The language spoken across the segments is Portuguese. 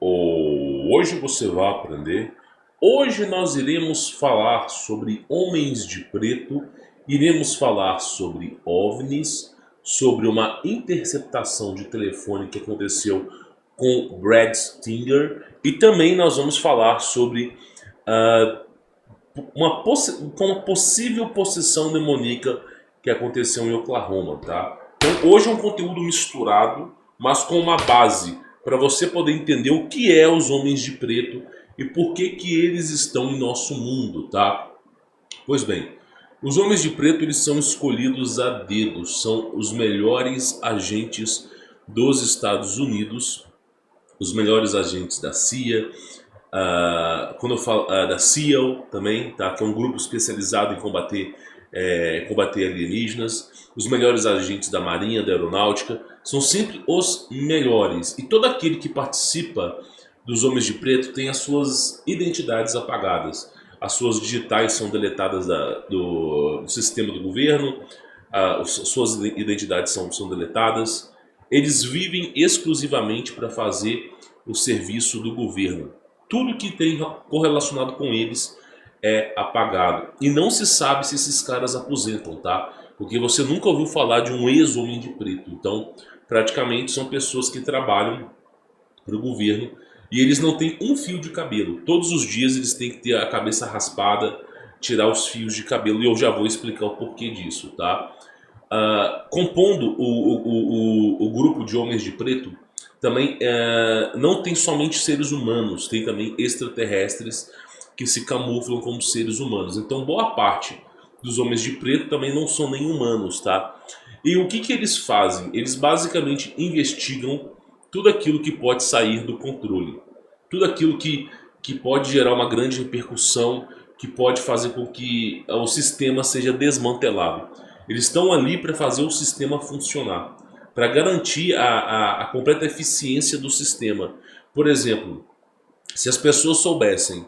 Hoje você vai aprender. Hoje nós iremos falar sobre homens de preto, iremos falar sobre OVNIs, sobre uma interceptação de telefone que aconteceu com Brad Stinger e também nós vamos falar sobre ah, uma possível possessão demoníaca que aconteceu em Oklahoma, tá? Então hoje é um conteúdo misturado, mas com uma base para você poder entender o que é os homens de preto e por que que eles estão em nosso mundo, tá? Pois bem, os homens de preto eles são escolhidos a dedo, são os melhores agentes dos Estados Unidos, os melhores agentes da CIA, quando eu falo da SEAL também, tá? Que é um grupo especializado em combater alienígenas, os melhores agentes da Marinha, da Aeronáutica, são sempre os melhores. E todo aquele que participa dos Homens de Preto tem as suas identidades apagadas. As suas digitais são deletadas do sistema do governo, suas identidades são deletadas. Eles vivem exclusivamente para fazer o serviço do governo. Tudo que tem correlacionado com eles é apagado. E não se sabe se esses caras aposentam, tá? Porque você nunca ouviu falar de um ex-homem de preto. Então, praticamente são pessoas que trabalham para o governo e eles não têm um fio de cabelo. Todos os dias eles têm que ter a cabeça raspada, tirar os fios de cabelo e eu já vou explicar o porquê disso, tá? Compondo o grupo de homens de preto, também não tem somente seres humanos, tem também extraterrestres que se camuflam como seres humanos. Então boa parte dos homens de preto também não são nem humanos, tá? E o que que eles fazem? Eles basicamente investigam tudo aquilo que pode sair do controle. Tudo aquilo que pode gerar uma grande repercussão, que pode fazer com que o sistema seja desmantelado. Eles estão ali para fazer o sistema funcionar, para garantir a completa eficiência do sistema. Por exemplo, se as pessoas soubessem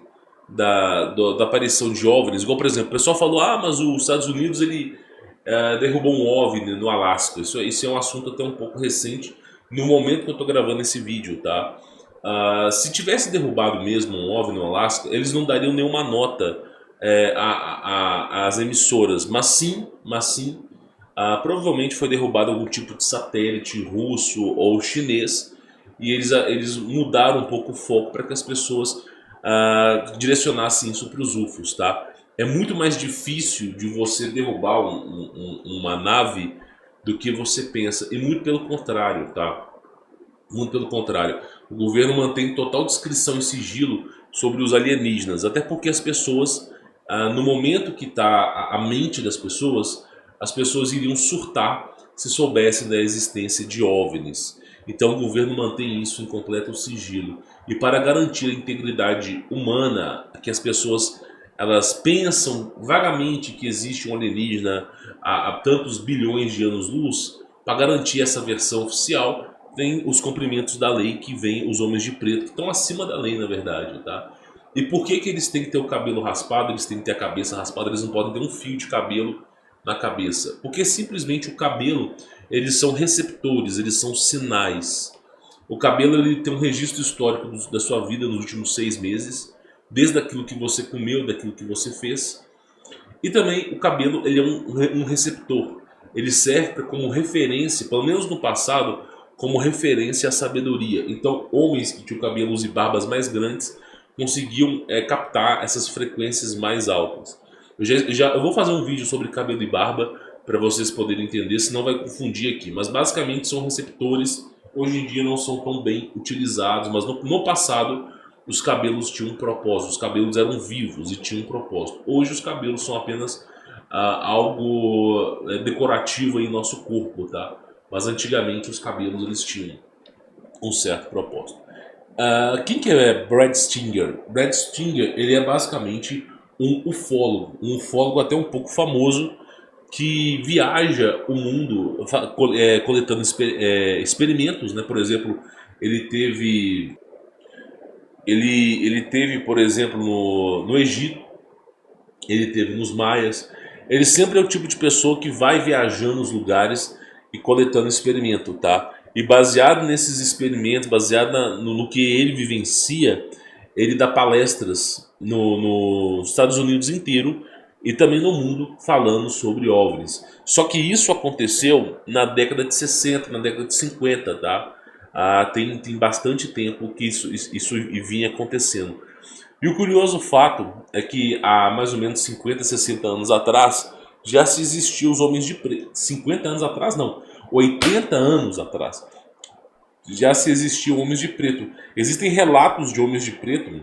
da aparição de OVNIs, igual por exemplo, o pessoal falou, mas os Estados Unidos ele derrubou um OVNI no Alasca. Isso é um assunto até um pouco recente, no momento que eu estou gravando esse vídeo, tá? Se tivesse derrubado mesmo um OVNI no Alasca, eles não dariam nenhuma nota às emissoras, mas sim, provavelmente foi derrubado algum tipo de satélite russo ou chinês e eles mudaram um pouco o foco para que as pessoas direcionassem isso para os UFOs, tá? É muito mais difícil de você derrubar uma nave do que você pensa, e muito pelo contrário, tá? Muito pelo contrário. O governo mantém total discrição e sigilo sobre os alienígenas, até porque as pessoas, no momento que está a mente das pessoas, as pessoas iriam surtar se soubessem da existência de OVNIs. Então o governo mantém isso em completo sigilo. E para garantir a integridade humana, que as pessoas elas pensam vagamente que existe um alienígena há tantos bilhões de anos-luz, para garantir essa versão oficial, tem os cumprimentos da lei que vem os homens de preto, que estão acima da lei, na verdade, tá? E por que que eles têm que ter o cabelo raspado, eles têm que ter a cabeça raspada, eles não podem ter um fio de cabelo na cabeça? Porque simplesmente o cabelo, eles são receptores, eles são sinais. O cabelo ele tem um registro histórico da sua vida nos últimos 6 meses, desde aquilo que você comeu, daquilo que você fez. E também o cabelo ele é um receptor. Ele serve como referência, pelo menos no passado, como referência à sabedoria. Então homens que tinham cabelos e barbas mais grandes conseguiam captar essas frequências mais altas. Eu vou fazer um vídeo sobre cabelo e barba para vocês poderem entender, senão vai confundir aqui. Mas basicamente são receptores, hoje em dia não são tão bem utilizados, mas no passado os cabelos tinham um propósito, os cabelos eram vivos e tinham um propósito. Hoje os cabelos são apenas algo decorativo em nosso corpo, tá? Mas antigamente os cabelos eles tinham um certo propósito. Quem que é Brad Stinger? Brad Stinger ele é basicamente um ufólogo até um pouco famoso, que viaja o mundo coletando experimentos, né? Por exemplo, ele teve, por exemplo, no Egito, ele teve nos Maias. Ele sempre é o tipo de pessoa que vai viajando nos lugares e coletando experimento, tá? E baseado nesses experimentos, baseado no que ele vivencia, ele dá palestras nos Estados Unidos inteiro e também no mundo falando sobre OVNIs. Só que isso aconteceu na década de 60, na década de 50, tá? Tem bastante tempo que isso vinha acontecendo. E o curioso fato é que há mais ou menos 50, 60 anos atrás já se existiam os homens de preto. 50 anos atrás não, 80 anos atrás já se existiam homens de preto. Existem relatos de homens de preto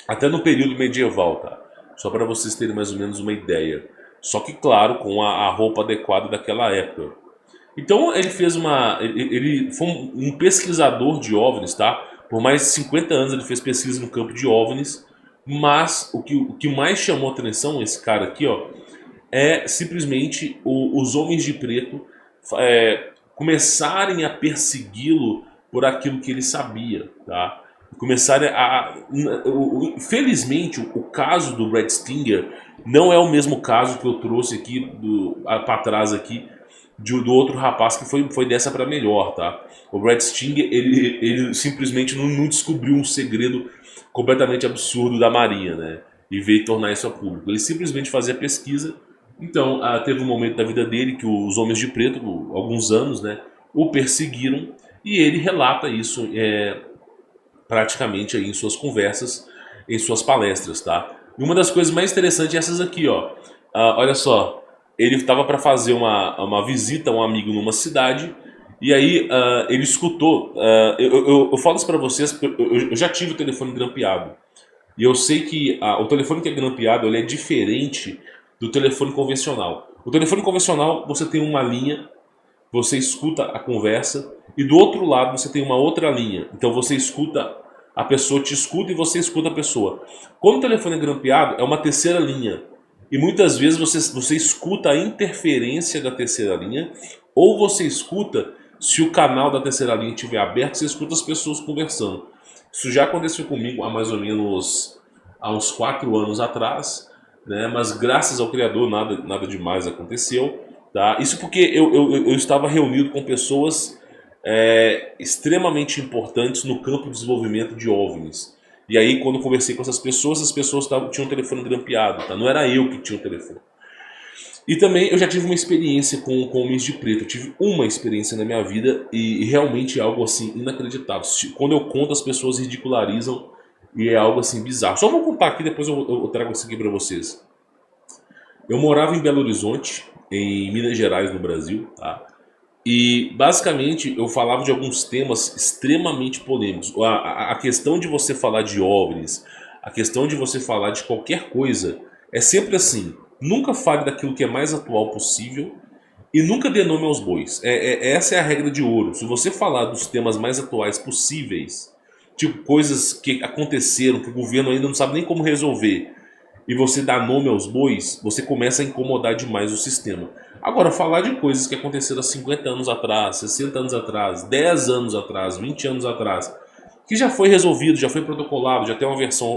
até no período medieval, tá? Só para vocês terem mais ou menos uma ideia. Só que, claro, com a roupa adequada daquela época. Então ele fez ele foi um pesquisador de OVNIs, tá? Por mais de 50 anos ele fez pesquisa no campo de OVNIs. Mas o que mais chamou atenção, esse cara aqui, ó, é simplesmente os homens de preto começarem a persegui-lo por aquilo que ele sabia, tá? Começarem felizmente, o caso do Brad Stinger não é o mesmo caso que eu trouxe aqui para trás aqui do outro rapaz que foi dessa para melhor, tá? O Brad Stinger ele simplesmente não descobriu um segredo completamente absurdo da Marinha, né? E veio tornar isso a público. Ele simplesmente fazia pesquisa. Então, teve um momento da vida dele que os homens de preto, alguns anos, né, o perseguiram, e ele relata isso praticamente aí em suas conversas, em suas palestras, tá? E uma das coisas mais interessantes é essas aqui, ó. Olha só, ele estava para fazer uma visita a um amigo numa cidade, e aí ele escutou. Eu falo isso para vocês porque eu já tive o telefone grampeado. E eu sei que o telefone que é grampeado ele é diferente do telefone convencional. O telefone convencional você tem uma linha, você escuta a conversa, e do outro lado você tem uma outra linha. Então você escuta, a pessoa te escuta e você escuta a pessoa. Quando o telefone é grampeado, é uma terceira linha. E muitas vezes você escuta a interferência da terceira linha, ou você escuta, se o canal da terceira linha estiver aberto, você escuta as pessoas conversando. Isso já aconteceu comigo há mais ou menos uns 4 anos atrás, né? Mas graças ao Criador nada demais aconteceu. Tá? Isso porque eu estava reunido com pessoas extremamente importantes no campo de desenvolvimento de OVNIs. E aí, quando eu conversei com essas pessoas tinham um telefone grampeado. Tá? Não era eu que tinha o telefone. E também eu já tive uma experiência com homens de preto. Eu tive uma experiência na minha vida e realmente é algo assim inacreditável. Quando eu conto, as pessoas ridicularizam e é algo assim bizarro. Só vou contar aqui, depois eu trago isso aqui para vocês. Eu morava em Belo Horizonte, em Minas Gerais, no Brasil, tá? E basicamente eu falava de alguns temas extremamente polêmicos. A questão de você falar de OVNIs, a questão de você falar de qualquer coisa, é sempre assim. Nunca fale daquilo que é mais atual possível e nunca dê nome aos bois. Essa é a regra de ouro. Se você falar dos temas mais atuais possíveis, tipo coisas que aconteceram, que o governo ainda não sabe nem como resolver, e você dá nome aos bois, você começa a incomodar demais o sistema. Agora, falar de coisas que aconteceram há 50 anos atrás, 60 anos atrás, 10 anos atrás, 20 anos atrás, que já foi resolvido, já foi protocolado, já tem uma versão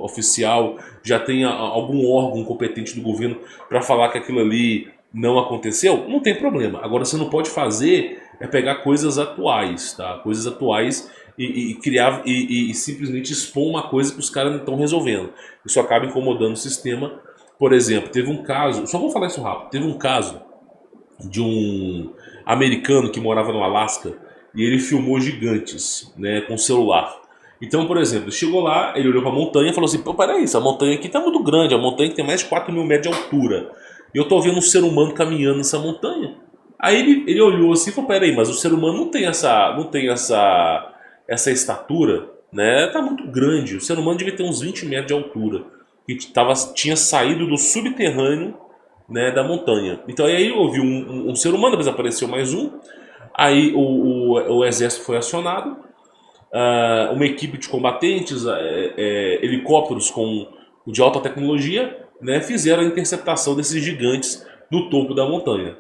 oficial, já tem algum órgão competente do governo para falar que aquilo ali não aconteceu, não tem problema. Agora, você não pode fazer pegar coisas atuais, tá? Coisas atuais e criar e simplesmente expor uma coisa que os caras não estão resolvendo. Isso acaba incomodando o sistema. Por exemplo, teve um caso, só vou falar isso rápido, teve um caso de um americano que morava no Alasca e ele filmou gigantes, né, com celular. Então, por exemplo, ele chegou lá, ele olhou para a montanha e falou assim: pô, peraí, essa montanha aqui tá muito grande, a montanha tem mais de 4.000 metros de altura. E eu tô vendo um ser humano caminhando nessa montanha. Aí ele olhou assim e falou: peraí, mas o ser humano não tem essa estatura, né? Tá muito grande. O ser humano devia ter uns 20 metros de altura. E tinha saído do subterrâneo, né, da montanha. Então aí houve um ser humano, depois apareceu mais um. Aí o exército foi acionado. Uma equipe de combatentes, helicópteros de alta tecnologia, né, fizeram a interceptação desses gigantes no topo da montanha.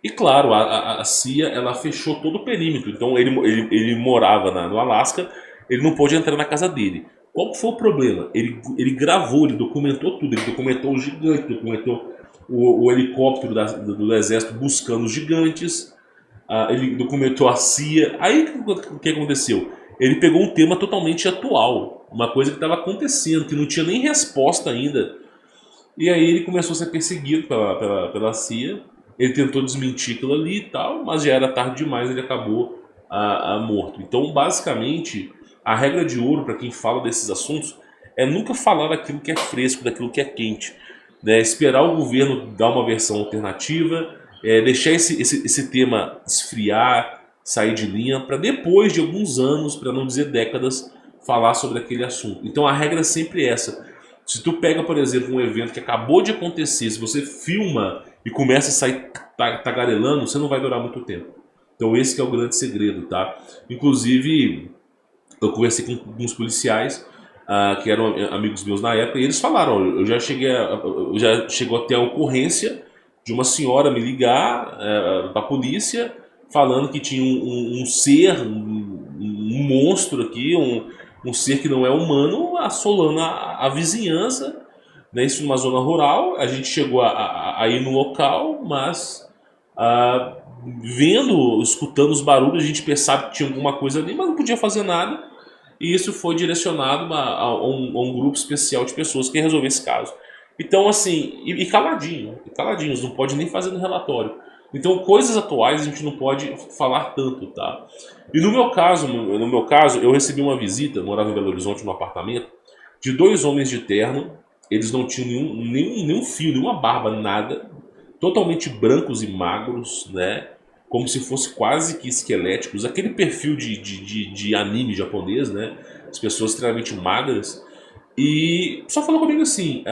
E claro, a CIA ela fechou todo o perímetro. Então ele morava no Alasca, ele não pôde entrar na casa dele. Qual foi o problema? Ele gravou, ele documentou tudo. Ele documentou o gigante, documentou o helicóptero do exército buscando os gigantes. ele documentou a CIA. Aí o que aconteceu? Ele pegou um tema totalmente atual, uma coisa que estava acontecendo, que não tinha nem resposta ainda. E aí ele começou a ser perseguido pela CIA. Ele tentou desmentir aquilo ali e tal, mas já era tarde demais, ele acabou morto. Então, basicamente, a regra de ouro para quem fala desses assuntos é nunca falar daquilo que é fresco, daquilo que é quente. Né? Esperar o governo dar uma versão alternativa, deixar esse tema esfriar, sair de linha, para depois de alguns anos, para não dizer décadas, falar sobre aquele assunto. Então a regra é sempre essa. Se tu pega, por exemplo, um evento que acabou de acontecer, se você filma e começa a sair tagarelando, você não vai durar muito tempo. Então esse que é o grande segredo, tá? Inclusive, eu conversei com alguns policiais que eram amigos meus na época, e eles falaram, ó, eu já chegou até a ocorrência de uma senhora me ligar da polícia, falando que tinha um ser, um monstro aqui, um ser que não é humano, assolando a vizinhança, né? Isso numa zona rural. A gente chegou a ir no local, mas escutando os barulhos, a gente pensava que tinha alguma coisa ali, mas não podia fazer nada. E isso foi direcionado a um grupo especial de pessoas que ia resolver esse caso. Então, assim, caladinhos, não pode nem fazer no relatório. Então, coisas atuais a gente não pode falar tanto, tá? E no meu caso, eu recebi uma visita, morava em Belo Horizonte, num apartamento, de 2 homens de terno. Eles não tinham nenhum fio, nenhuma barba, nada. Totalmente brancos e magros, né? Como se fossem quase que esqueléticos. Aquele perfil de anime japonês, né? As pessoas extremamente magras. E só falou comigo assim,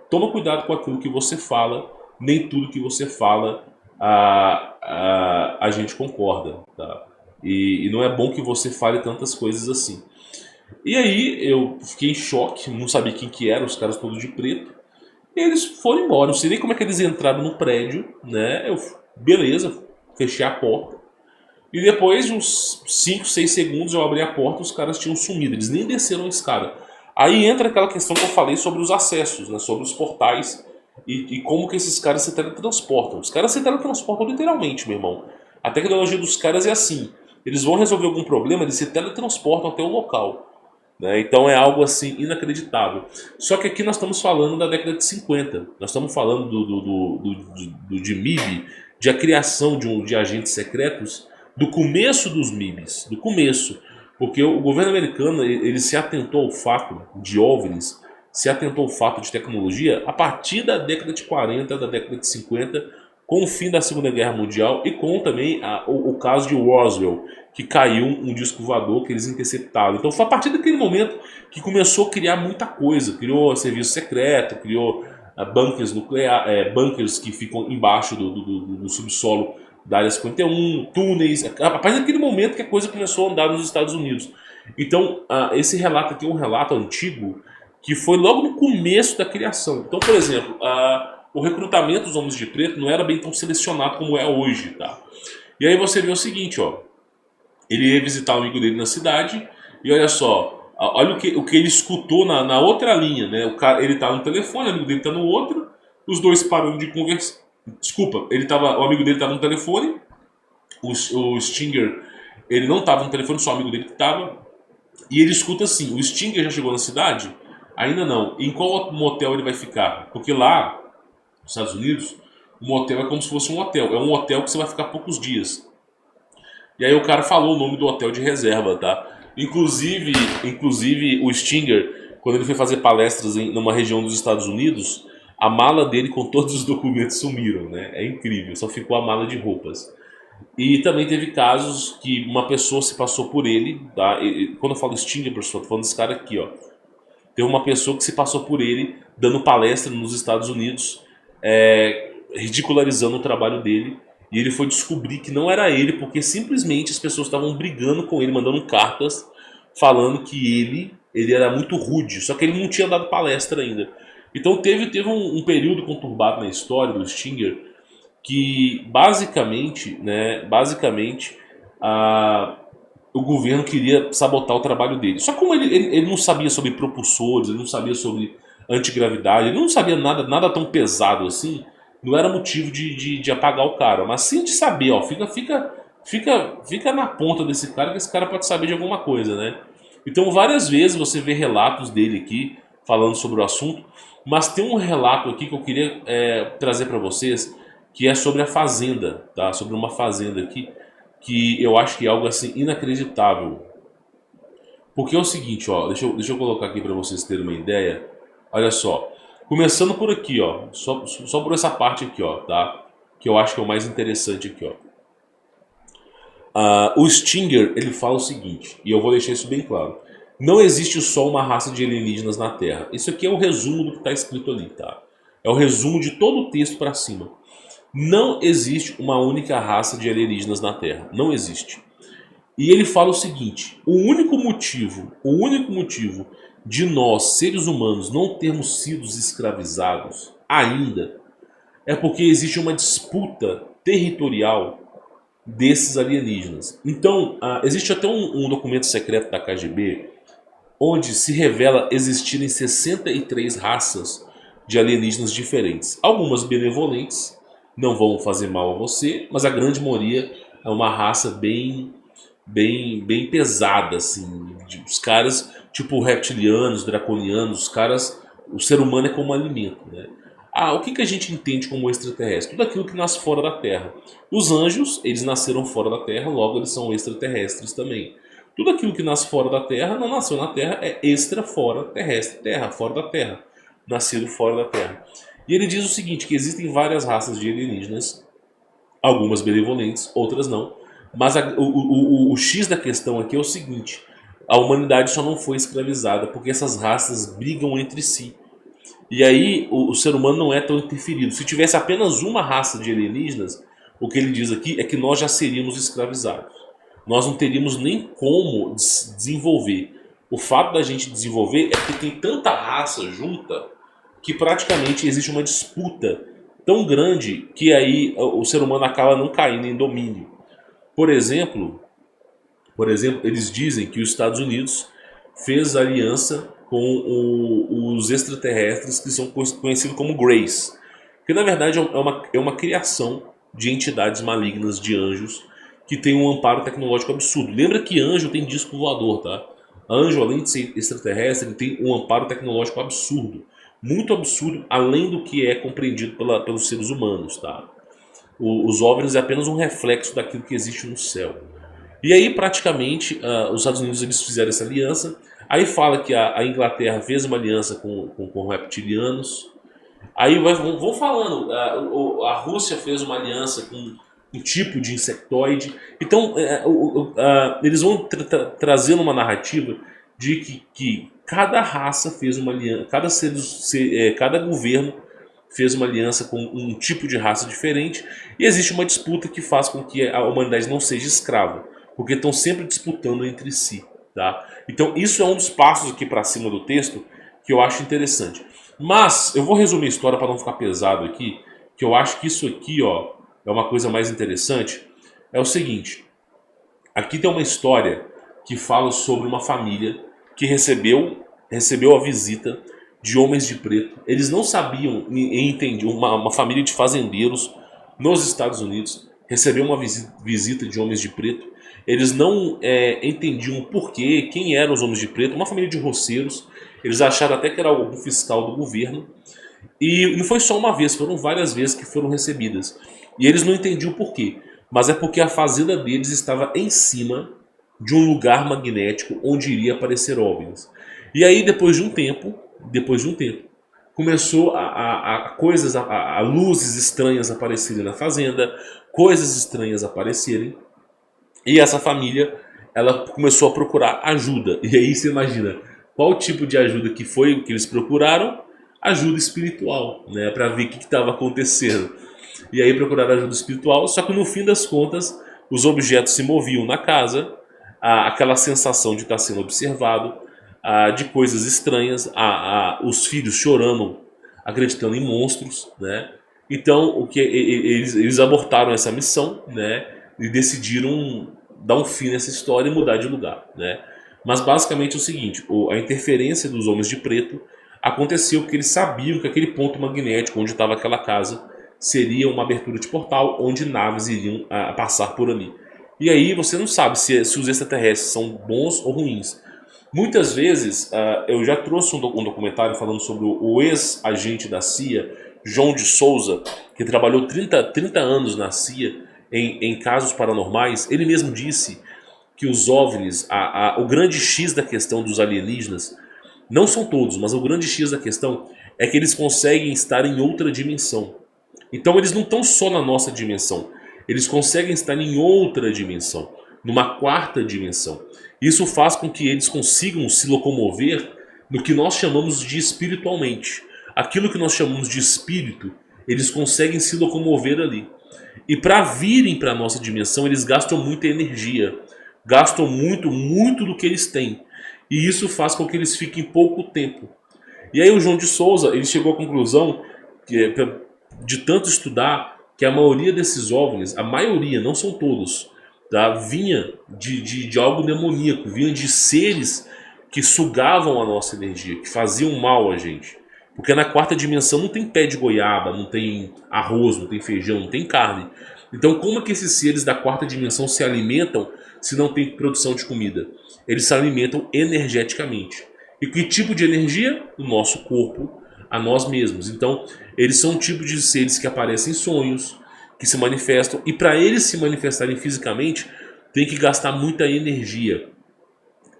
toma cuidado com aquilo que você fala. Nem tudo que você fala a gente concorda, tá? E não é bom que você fale tantas coisas assim. E aí eu fiquei em choque, não sabia quem que eram, os caras todos de preto. E eles foram embora, não sei nem como é que eles entraram no prédio, né? Beleza, fechei a porta. E depois de uns 5, 6 segundos eu abri a porta, os caras tinham sumido, eles nem desceram a escada. Aí entra aquela questão que eu falei sobre os acessos, né? Sobre os portais e como que esses caras se teletransportam. Os caras se teletransportam literalmente, meu irmão. A tecnologia dos caras é assim, eles vão resolver algum problema, eles se teletransportam até o local. Né? Então é algo assim inacreditável. Só que aqui nós estamos falando da década de 50. Nós estamos falando de MIB, de a criação de agentes secretos, do começo dos MIBs, do começo. Porque o governo americano ele se atentou ao fato de OVNIs, se atentou ao fato de tecnologia a partir da década de 40, da década de 50, com o fim da Segunda Guerra Mundial e com também o caso de Roswell, que caiu um disco voador que eles interceptaram. Então foi a partir daquele momento que começou a criar muita coisa. Criou serviço secreto, criou bunkers nucleares, bunkers que ficam embaixo do subsolo da Área 51, túneis. A partir daquele momento que a coisa começou a andar nos Estados Unidos. Então esse relato aqui é um relato antigo que foi logo no começo da criação. Então, por exemplo, o recrutamento dos homens de preto não era bem tão selecionado como é hoje, tá? E aí você vê o seguinte, ó. Ele ia visitar o amigo dele na cidade e olha só, olha o que ele escutou na outra linha, né? Ele tá no telefone, o amigo dele tá no outro, os dois param de conversar. Desculpa, o amigo dele tava no telefone, o Stinger, ele não tava no telefone, só o amigo dele que tava. E ele escuta assim, o Stinger já chegou na cidade? Ainda não. Em qual motel ele vai ficar? Porque lá, nos Estados Unidos, o motel é como se fosse um hotel. É um hotel que você vai ficar poucos dias. E aí o cara falou o nome do hotel de reserva, tá? Inclusive o Stinger, quando ele foi fazer palestras numa região dos Estados Unidos, a mala dele com todos os documentos sumiram, né? É incrível, só ficou a mala de roupas. E também teve casos que uma pessoa se passou por ele, tá? Quando eu falo Stinger, pessoal, tô falando desse cara aqui, ó. Teve uma pessoa que se passou por ele dando palestra nos Estados Unidos, ridicularizando o trabalho dele. E ele foi descobrir que não era ele, porque simplesmente as pessoas estavam brigando com ele, mandando cartas, falando que ele era muito rude. Só que ele não tinha dado palestra ainda. Então teve um período conturbado na história do Stinger, que basicamente o governo queria sabotar o trabalho dele. Só que como ele não sabia sobre propulsores, ele não sabia sobre antigravidade, ele não sabia nada tão pesado assim, não era motivo de apagar o cara, mas sim de saber, ó, fica na ponta desse cara, que esse cara pode saber de alguma coisa, né? Então várias vezes você vê relatos dele aqui falando sobre o assunto, mas tem um relato aqui que eu queria trazer para vocês, que é sobre a fazenda, tá? Sobre uma fazenda aqui, que eu acho que é algo assim inacreditável. Porque é o seguinte, ó, deixa eu colocar aqui para vocês terem uma ideia. Olha só, começando por aqui, ó, só por essa parte aqui, ó, tá? Que eu acho que é o mais interessante aqui, ó. O Stinger, ele fala o seguinte, e eu vou deixar isso bem claro. Não existe só uma raça de alienígenas na Terra. Isso aqui é o resumo do que está escrito ali, tá? É o resumo de todo o texto para cima. Não existe uma única raça de alienígenas na Terra. Não existe. E ele fala o seguinte: o único motivo de nós, seres humanos, não termos sido escravizados ainda é porque existe uma disputa territorial desses alienígenas. Então, existe até um documento secreto da KGB onde se revela existirem 63 raças de alienígenas diferentes. Algumas benevolentes, não vão fazer mal a você, mas a grande maioria é uma raça bem pesada, assim. Os caras, tipo reptilianos, draconianos, os caras, o ser humano é como alimento, né? O que a gente entende como extraterrestre? Tudo aquilo que nasce fora da Terra. Os anjos, eles nasceram fora da Terra, logo eles são extraterrestres também. Tudo aquilo que nasce fora da Terra, não nasceu na Terra, é extra fora terrestre, Terra, fora da Terra. Nascido fora da Terra. E ele diz o seguinte, que existem várias raças de alienígenas, algumas benevolentes, outras não. Mas o X da questão aqui é o seguinte: a humanidade só não foi escravizada porque essas raças brigam entre si. E aí o ser humano não é tão interferido. Se tivesse apenas uma raça de alienígenas, o que ele diz aqui é que nós já seríamos escravizados. Nós não teríamos nem como desenvolver. O fato da gente desenvolver é que tem tanta raça junta que praticamente existe uma disputa tão grande que aí o ser humano acaba não caindo em domínio. Por exemplo, eles dizem que os Estados Unidos fez aliança com os extraterrestres que são conhecidos como Greys, que na verdade é uma criação de entidades malignas de anjos que tem um amparo tecnológico absurdo. Lembra que anjo tem disco voador, tá? Anjo, além de ser extraterrestre, ele tem um amparo tecnológico absurdo. Muito absurdo, além do que é compreendido pelos seres humanos, tá? Os OVNIs é apenas um reflexo daquilo que existe no céu. E aí, praticamente, os Estados Unidos eles fizeram essa aliança. Aí fala que a Inglaterra fez uma aliança com reptilianos. Aí vão falando, a Rússia fez uma aliança com um tipo de insectoide. Então, eles vão trazendo uma narrativa de que cada raça fez uma aliança, cada governo fez uma aliança com um tipo de raça diferente, e existe uma disputa que faz com que a humanidade não seja escrava, porque estão sempre disputando entre si, tá? Então isso é um dos passos aqui para cima do texto que eu acho interessante. Mas eu vou resumir a história para não ficar pesado aqui, que eu acho que isso aqui, ó, é uma coisa mais interessante. É o seguinte: aqui tem uma história que fala sobre uma família que recebeu a visita de homens de preto. Eles não sabiam e entendiam. Uma família de fazendeiros nos Estados Unidos recebeu uma visita de homens de preto. Eles não entendiam por quê, quem eram os homens de preto. Uma família de roceiros. Eles acharam até que era algum fiscal do governo. E não foi só uma vez, foram várias vezes que foram recebidas. E eles não entendiam por quê. Mas é porque a fazenda deles estava em cima de um lugar magnético onde iria aparecer OVNIs. E aí, depois de um tempo, começou a luzes estranhas aparecerem na fazenda, coisas estranhas aparecerem, e essa família ela começou a procurar ajuda. E aí você imagina qual tipo de ajuda que foi que eles procuraram? Ajuda espiritual, né, para ver o que estava acontecendo. E aí procuraram ajuda espiritual, só que no fim das contas os objetos se moviam na casa, aquela sensação de estar sendo observado, de coisas estranhas, os filhos chorando, acreditando em monstros, né? Então eles abortaram essa missão, né? E decidiram dar um fim nessa história e mudar de lugar, né? Mas basicamente é o seguinte: a interferência dos homens de preto aconteceu porque eles sabiam que aquele ponto magnético onde estava aquela casa seria uma abertura de portal onde naves iriam passar por ali. E aí você não sabe se os extraterrestres são bons ou ruins. Muitas vezes, eu já trouxe um documentário falando sobre o ex-agente da CIA, João de Souza, que trabalhou 30 anos na CIA em casos paranormais. Ele mesmo disse que os OVNIs, o grande X da questão dos alienígenas, não são todos, mas o grande X da questão é que eles conseguem estar em outra dimensão. Então eles não estão só na nossa dimensão, eles conseguem estar em outra dimensão, numa quarta dimensão. Isso faz com que eles consigam se locomover no que nós chamamos de espiritualmente. Aquilo que nós chamamos de espírito, eles conseguem se locomover ali. E para virem para a nossa dimensão, eles gastam muita energia, gastam muito do que eles têm. E isso faz com que eles fiquem pouco tempo. E aí o João de Souza, ele chegou à conclusão, que, de tanto estudar, que a maioria desses OVNIs, a maioria, não são todos, tá, vinha de algo demoníaco, vinha de seres que sugavam a nossa energia, que faziam mal a gente. Porque na quarta dimensão não tem pé de goiaba, não tem arroz, não tem feijão, não tem carne. Então como é que esses seres da quarta dimensão se alimentam se não tem produção de comida? Eles se alimentam energeticamente. E que tipo de energia? O nosso corpo, a nós mesmos. Então eles são um tipo de seres que aparecem em sonhos, que se manifestam. E para eles se manifestarem fisicamente, tem que gastar muita energia.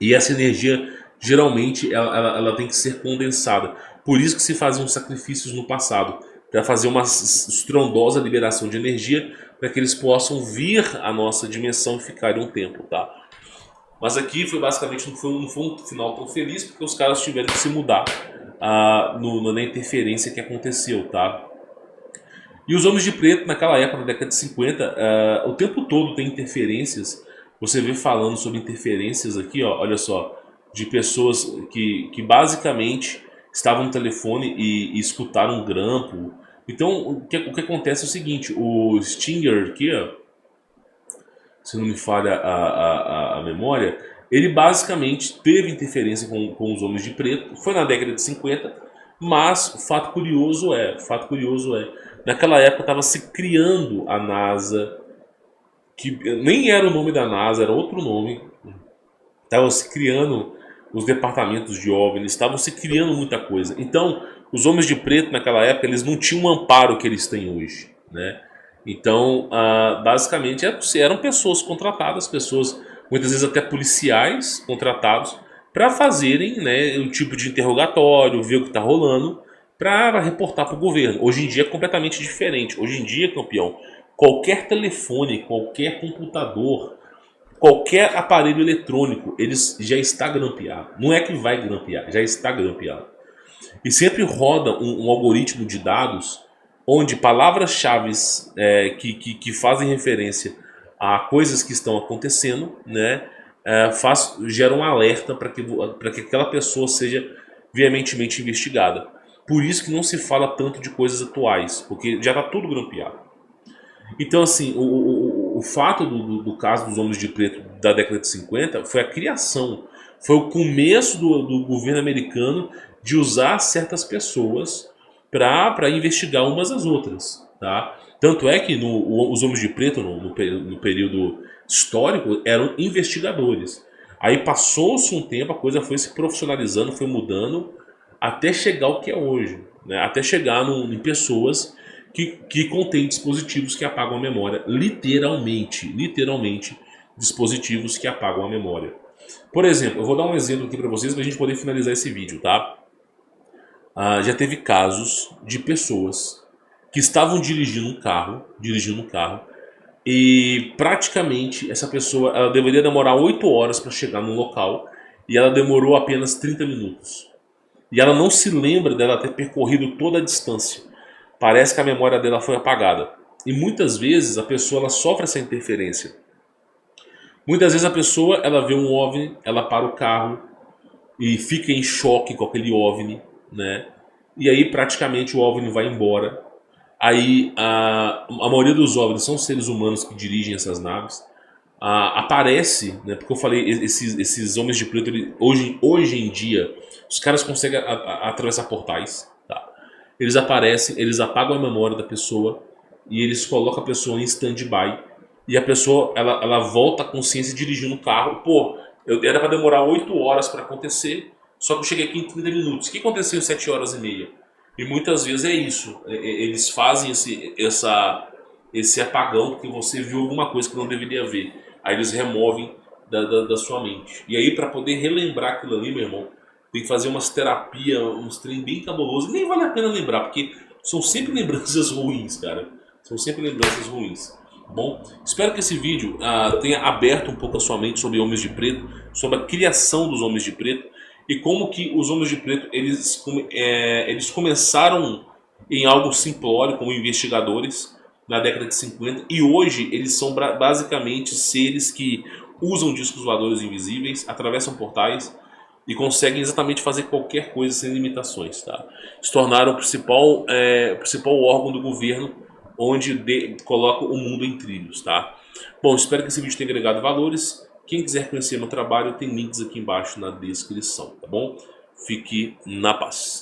E essa energia, geralmente, ela tem que ser condensada. Por isso que se faziam sacrifícios no passado, para fazer uma estrondosa liberação de energia, para que eles possam vir à nossa dimensão e ficarem um tempo, tá? Mas aqui foi basicamente, não foi um final tão feliz, porque os caras tiveram que se mudar na interferência que aconteceu, tá? E os Homens de Preto, naquela época, na década de 50, o tempo todo tem interferências. Você vê falando sobre interferências aqui, ó, olha só, de pessoas que basicamente estavam no telefone e escutaram um grampo. Então, o que acontece é o seguinte, o Stinger aqui, ó, se não me falha a memória, ele basicamente teve interferência com os Homens de Preto, foi na década de 50, mas o fato curioso é, naquela época estava se criando a NASA, que nem era o nome da NASA, era outro nome, estavam se criando os departamentos de OVNIs, estavam se criando muita coisa. Então, os Homens de Preto naquela época, eles não tinham o amparo que eles têm hoje, né? Então, basicamente, eram pessoas contratadas, pessoas, muitas vezes até policiais contratados, para fazerem, né, um tipo de interrogatório, ver o que está rolando, para reportar para o governo. Hoje em dia é completamente diferente. Hoje em dia, campeão, qualquer telefone, qualquer computador, qualquer aparelho eletrônico, ele já está grampeado. Não é que vai grampear, já está grampeado. E sempre roda um algoritmo de dados onde palavras-chave que fazem referência a coisas que estão acontecendo, né, geram um alerta para que aquela pessoa seja veementemente investigada. Por isso que não se fala tanto de coisas atuais, porque já está tudo grampeado. Então, assim, o fato do caso dos Homens de Preto da década de 50 foi a criação, foi o começo do governo americano de usar certas pessoas para investigar umas às outras, tá? Tanto é que os Homens de Preto, no período histórico, eram investigadores. Aí passou-se um tempo, a coisa foi se profissionalizando, foi mudando, até chegar ao que é hoje, né? Até chegar em pessoas que contêm dispositivos que apagam a memória, literalmente, dispositivos que apagam a memória. Por exemplo, eu vou dar um exemplo aqui para vocês para a gente poder finalizar esse vídeo, tá? Já teve casos de pessoas que estavam dirigindo um carro, e praticamente essa pessoa ela deveria demorar 8 horas para chegar no local e ela demorou apenas 30 minutos. E ela não se lembra dela ter percorrido toda a distância. Parece que a memória dela foi apagada. E muitas vezes a pessoa ela sofre essa interferência. Muitas vezes a pessoa ela vê um OVNI, ela para o carro e fica em choque com aquele OVNI, né? E aí praticamente o OVNI vai embora. Aí a maioria dos OVNIs são seres humanos que dirigem essas naves. Aparece, né? Porque eu falei, esses Homens de Preto, hoje em dia, os caras conseguem atravessar portais. Tá? Eles aparecem, eles apagam a memória da pessoa e eles colocam a pessoa em stand-by e a pessoa ela volta à consciência dirigindo o carro. Pô, era para demorar 8 horas para acontecer, só que eu cheguei aqui em 30 minutos. O que aconteceu em 7 horas e meia? E muitas vezes é isso. Eles fazem esse apagão porque você viu alguma coisa que não deveria ver. Aí eles removem da sua mente. E aí, para poder relembrar aquilo ali, meu irmão, tem que fazer umas terapias, uns trem bem cabulosos. Nem vale a pena lembrar, porque são sempre lembranças ruins, cara. São sempre lembranças ruins. Tá bom? Espero que esse vídeo tenha aberto um pouco a sua mente sobre Homens de Preto, sobre a criação dos Homens de Preto e como que os Homens de Preto eles começaram em algo simplório como investigadores na década de 50 e hoje eles são basicamente seres que usam discos voadores invisíveis, atravessam portais e conseguem exatamente fazer qualquer coisa sem limitações. Tá? Se tornaram o principal órgão do governo onde coloca o mundo em trilhos. Tá? Bom, espero que esse vídeo tenha agregado valores. Quem quiser conhecer meu trabalho, tem links aqui embaixo na descrição, tá bom? Fique na paz.